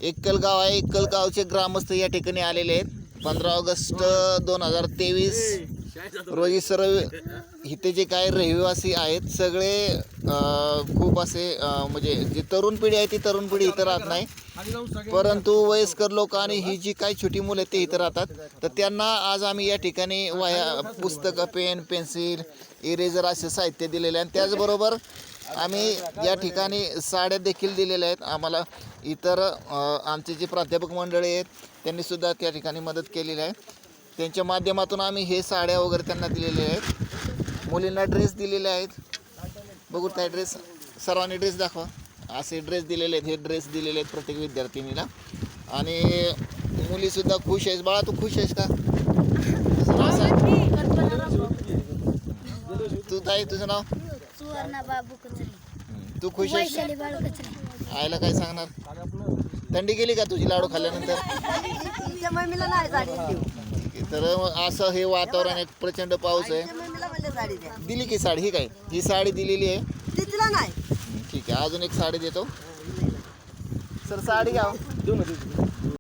एकलगाव आहे. एकलगावचे ग्रामस्थ या ठिकाणी आलेले आहेत. 15 ऑगस्ट 2023 रोजी सर्व इथे जे काही रहिवासी आहेत सगळे खूप असे म्हणजे जी तरुण पिढी आहे ती तरुण पिढी इथं राहत नाही, परंतु वयस्कर लोक आणि ही जी काही छोटी मुलं आहेत ते इथं राहतात. तर त्यांना आज आम्ही या ठिकाणी वह्या, पुस्तकं, पेन, पेन्सिल, इरेजर असे साहित्य दिलेले आहे. आणि त्याचबरोबर आम्ही या ठिकाणी साड्या देखील दिलेल्या आहेत. आम्हाला इतर आमचे जे प्राध्यापक मंडळी आहेत त्यांनीसुद्धा त्या ठिकाणी मदत केलेली आहे. त्यांच्या माध्यमातून आम्ही हे साड्या वगैरे त्यांना दिलेल्या आहेत. मुलींना ड्रेस दिलेले आहेत. बघू काय ड्रेस, सर्वांनी ड्रेस दाखवा. असे ड्रेस दिलेले आहेत. हे ड्रेस दिलेले आहेत प्रत्येक विद्यार्थिनीला. आणि मुलीसुद्धा खुश आहेस. बाळा तू खुश आहेस का? तू ताई तुझं नाव? सुवर्णा बाबू कचरे. तू खुश आहेस? वैशाली बाळू कचरे. आईला काय सांगणार? थंडी गेली का तुझी लाडू खाल्ल्यानंतर? तिच्या मम्मीला नाही साडी देऊ. तर असं हे वातावरण आहे, प्रचंड पाऊस आहे. तिच्या मम्मीला म्हणले साडी द्या. दिली की साडी? ही काय? ही साडी दिलेली आहे. ती तिला नाही. ठीक आहे, अजून एक साडी देतो. सर साडी घ्या.